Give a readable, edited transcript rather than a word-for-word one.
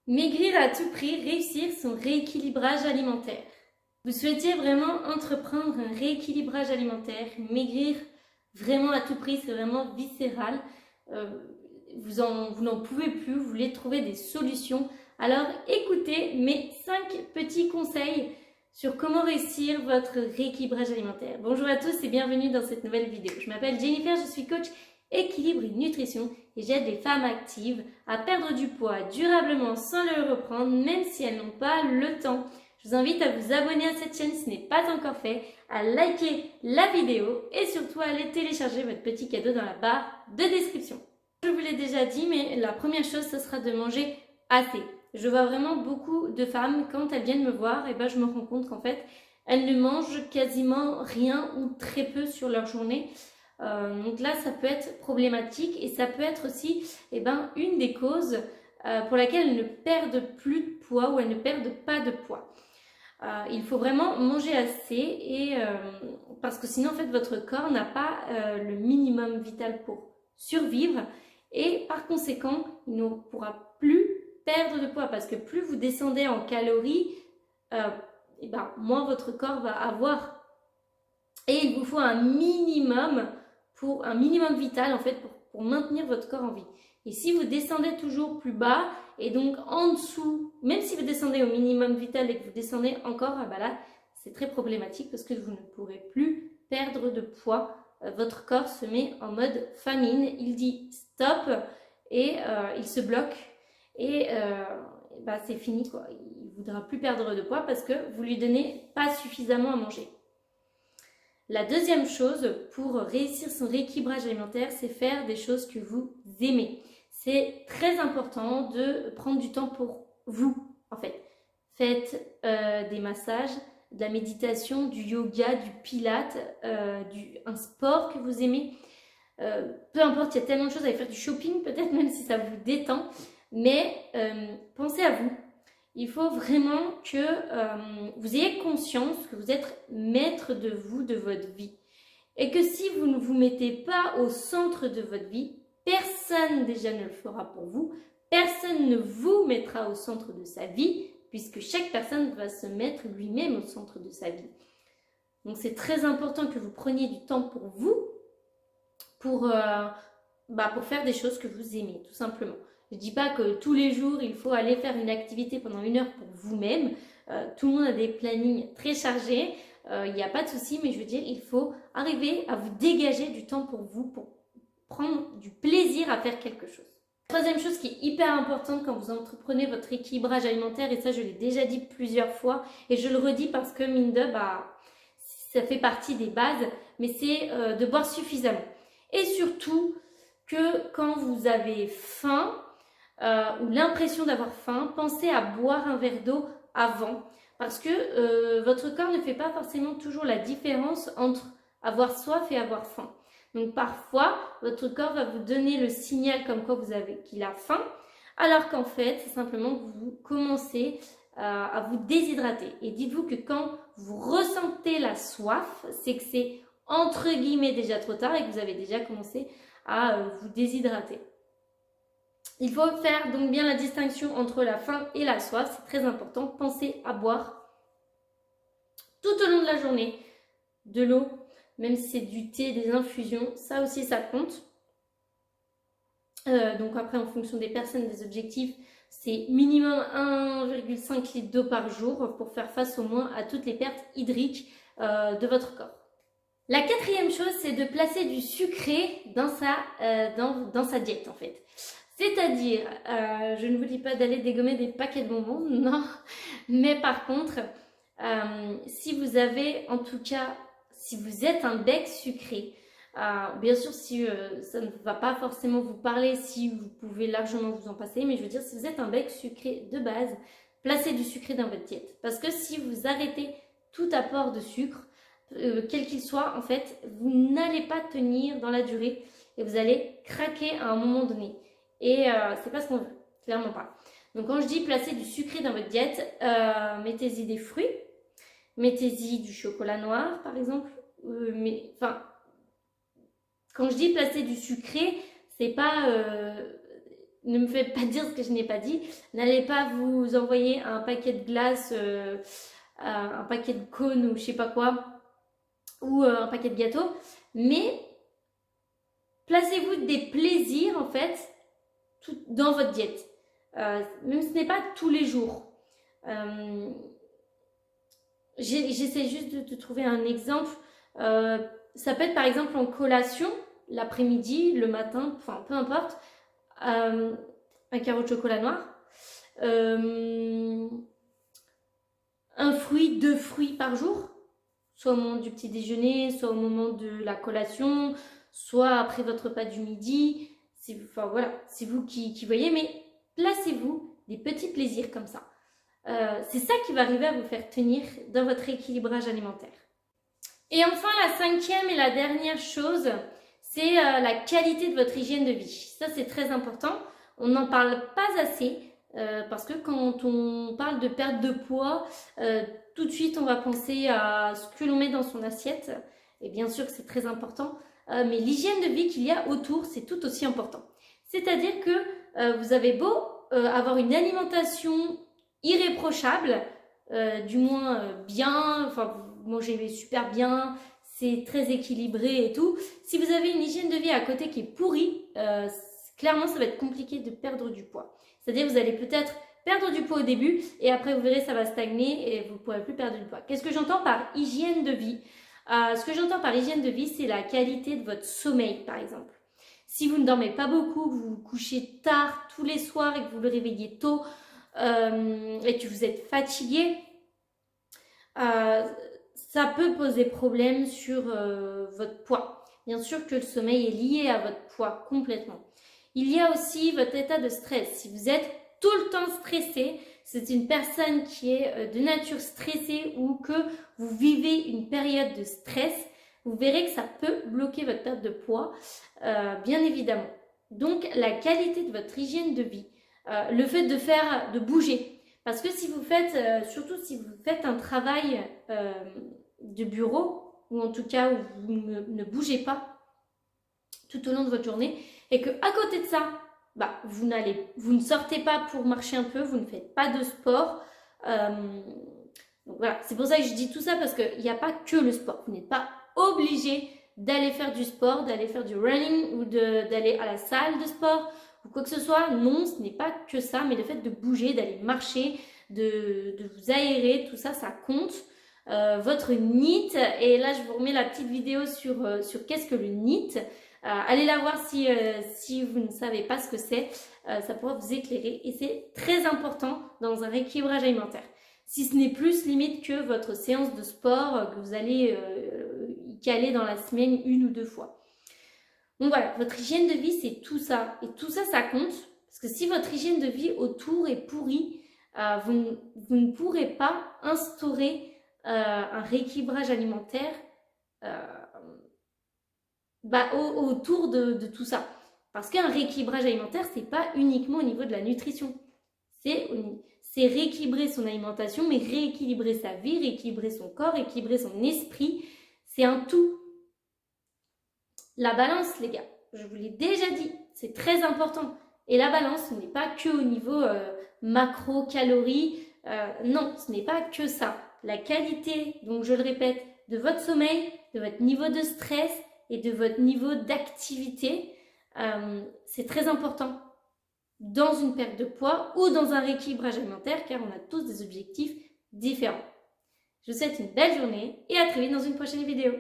Maigrir à tout prix, réussir son rééquilibrage alimentaire. Vous souhaitiez vraiment entreprendre un rééquilibrage alimentaire, maigrir vraiment à tout prix, c'est vraiment viscéral. Euh, vous n'en pouvez plus, vous voulez trouver des solutions. Alors écoutez mes 5 petits conseils sur comment réussir votre rééquilibrage alimentaire. Bonjour à tous et bienvenue dans cette nouvelle vidéo. Je m'appelle Jennifer, je suis coach équilibre et nutrition et j'aide les femmes actives à perdre du poids durablement sans le reprendre même si elles n'ont pas le temps. Je vous invite à vous abonner à cette chaîne si ce n'est pas encore fait, à liker la vidéo et surtout à aller télécharger votre petit cadeau dans la barre de description. Je vous l'ai déjà dit, mais la première chose, ce sera de manger assez. Je vois vraiment beaucoup de femmes, quand elles viennent me voir, et je me rends compte qu'en fait, elles ne mangent quasiment rien ou très peu sur leur journée. Donc là, ça peut être problématique et ça peut être aussi une des causes pour laquelle elles ne perdent plus de poids ou elles ne perdent pas de poids. Il faut vraiment manger assez et parce que sinon en fait votre corps n'a pas le minimum vital pour survivre et par conséquent il ne pourra plus perdre de poids parce que plus vous descendez en calories, moins votre corps va avoir et il vous faut un minimum vital en fait pour maintenir votre corps en vie. Et si vous descendez toujours plus bas et donc en dessous, même si vous descendez au minimum vital et que vous descendez encore, là c'est très problématique parce que vous ne pourrez plus perdre de poids. Votre corps se met en mode famine, il dit stop et il se bloque et c'est fini quoi. Il ne voudra plus perdre de poids parce que vous lui donnez pas suffisamment à manger. La deuxième chose pour réussir son rééquilibrage alimentaire, c'est faire des choses que vous aimez. C'est très important de prendre du temps pour vous, en fait. Faites des massages, de la méditation, du yoga, du pilates, un sport que vous aimez. Peu importe, il y a tellement de choses à faire, du shopping peut-être, même si ça vous détend. Mais pensez à vous. Il faut vraiment que vous ayez conscience que vous êtes maître de vous, de votre vie. Et que si vous ne vous mettez pas au centre de votre vie, personne déjà ne le fera pour vous. Personne ne vous mettra au centre de sa vie, puisque chaque personne va se mettre lui-même au centre de sa vie. Donc c'est très important que vous preniez du temps pour vous, pour faire des choses que vous aimez, tout simplement. Je ne dis pas que tous les jours, il faut aller faire une activité pendant 1 heure pour vous-même. Tout le monde a des plannings très chargés. Il n'y a pas de souci, mais je veux dire, il faut arriver à vous dégager du temps pour vous, pour prendre du plaisir à faire quelque chose. Troisième chose qui est hyper importante quand vous entreprenez votre équilibrage alimentaire, et ça je l'ai déjà dit plusieurs fois, et je le redis parce que mine de, ça fait partie des bases, mais c'est de boire suffisamment. Et surtout que quand vous avez faim, ou l'impression d'avoir faim, pensez à boire un verre d'eau avant parce que votre corps ne fait pas forcément toujours la différence entre avoir soif et avoir faim. Donc parfois, votre corps va vous donner le signal comme quoi qu'il a faim, alors qu'en fait, c'est simplement que vous commencez à vous déshydrater. Et dites-vous que quand vous ressentez la soif, c'est que c'est entre guillemets déjà trop tard et que vous avez déjà commencé à vous déshydrater. Il faut faire donc bien la distinction entre la faim et la soif, c'est très important. Pensez à boire tout au long de la journée de l'eau, même si c'est du thé, des infusions, ça aussi ça compte. Donc après en fonction des personnes, des objectifs, c'est minimum 1,5 litre d'eau par jour pour faire face au moins à toutes les pertes hydriques de votre corps. La quatrième chose, c'est de placer du sucré dans sa diète en fait. C'est-à-dire, je ne vous dis pas d'aller dégommer des paquets de bonbons, non. Mais par contre, si vous avez, en tout cas, si vous êtes un bec sucré, bien sûr, si ça ne va pas forcément vous parler, si vous pouvez largement vous en passer, mais je veux dire, si vous êtes un bec sucré de base, placez du sucré dans votre diète. Parce que si vous arrêtez tout apport de sucre, quel qu'il soit, en fait, vous n'allez pas tenir dans la durée et vous allez craquer à un moment donné. Et c'est pas ce qu'on veut, clairement pas. Donc quand je dis placer du sucré dans votre diète, mettez-y des fruits, mettez-y du chocolat noir par exemple. Quand je dis placer du sucré, c'est pas ne me faites pas dire ce que je n'ai pas dit. N'allez pas vous envoyer un paquet de glace, un paquet de cônes ou je sais pas quoi, ou un paquet de gâteaux. Mais placez-vous des plaisirs en fait dans votre diète. Même si ce n'est pas tous les jours. J'essaie juste de te trouver un exemple. Ça peut être par exemple en collation, l'après-midi, le matin, enfin peu importe, un carreau de chocolat noir, un fruit, 2 fruits par jour, soit au moment du petit déjeuner, soit au moment de la collation, soit après votre repas du midi. Enfin voilà, c'est vous qui voyez, mais placez-vous des petits plaisirs comme ça. C'est ça qui va arriver à vous faire tenir dans votre équilibrage alimentaire. Et enfin, la 5e et la dernière chose, c'est la qualité de votre hygiène de vie. Ça, c'est très important. On n'en parle pas assez parce que quand on parle de perte de poids, tout de suite, on va penser à ce que l'on met dans son assiette. Et bien sûr que c'est très important, mais l'hygiène de vie qu'il y a autour, c'est tout aussi important. C'est-à-dire que vous avez beau avoir une alimentation irréprochable, du moins bien, enfin vous mangez super bien, c'est très équilibré et tout. Si vous avez une hygiène de vie à côté qui est pourrie, clairement ça va être compliqué de perdre du poids. C'est-à-dire vous allez peut-être perdre du poids au début et après vous verrez ça va stagner et vous ne pourrez plus perdre du poids. Qu'est-ce que j'entends par hygiène de vie? Ce que j'entends par hygiène de vie, c'est la qualité de votre sommeil par exemple. Si vous ne dormez pas beaucoup, que vous vous couchez tard tous les soirs et que vous le réveillez tôt, et que vous êtes fatigué, ça peut poser problème sur votre poids. Bien sûr que le sommeil est lié à votre poids complètement. Il y a aussi votre état de stress. Si vous êtes tout le temps stressé, c'est une personne qui est de nature stressée ou que vous vivez une période de stress, vous verrez que ça peut bloquer votre perte de poids, bien évidemment. Donc la qualité de votre hygiène de vie, le fait de bouger. Parce que si vous faites, surtout si vous faites un travail de bureau, ou en tout cas où vous ne bougez pas tout au long de votre journée, et que à côté de ça, vous ne sortez pas pour marcher un peu, vous ne faites pas de sport. Donc voilà, c'est pour ça que je dis tout ça, parce qu'il n'y a pas que le sport. Vous n'êtes pas obligé d'aller faire du sport, d'aller faire du running ou d'aller à la salle de sport ou quoi que ce soit. Non, ce n'est pas que ça, mais le fait de bouger, d'aller marcher, de vous aérer, tout ça, ça compte. Votre NEAT, et là je vous remets la petite vidéo sur qu'est-ce que le NEAT. Allez la voir si vous ne savez pas ce que c'est, ça pourra vous éclairer et c'est très important dans un rééquilibrage alimentaire. Si ce n'est plus limite que votre séance de sport que vous allez y caler dans la semaine 1 ou 2 fois. Donc voilà, votre hygiène de vie c'est tout ça et tout ça, ça compte parce que si votre hygiène de vie autour est pourrie, vous ne pourrez pas instaurer un rééquilibrage alimentaire autour de tout ça. Parce qu'un rééquilibrage alimentaire, c'est pas uniquement au niveau de la nutrition. C'est rééquilibrer son alimentation, mais rééquilibrer sa vie, rééquilibrer son corps, rééquilibrer son esprit. C'est un tout. La balance, les gars, je vous l'ai déjà dit, c'est très important. Et la balance, ce n'est pas que au niveau macro-calories. Non, ce n'est pas que ça. La qualité, donc je le répète, de votre sommeil, de votre niveau de stress et de votre niveau d'activité, c'est très important dans une perte de poids ou dans un rééquilibrage alimentaire car on a tous des objectifs différents. Je vous souhaite une belle journée et à très vite dans une prochaine vidéo.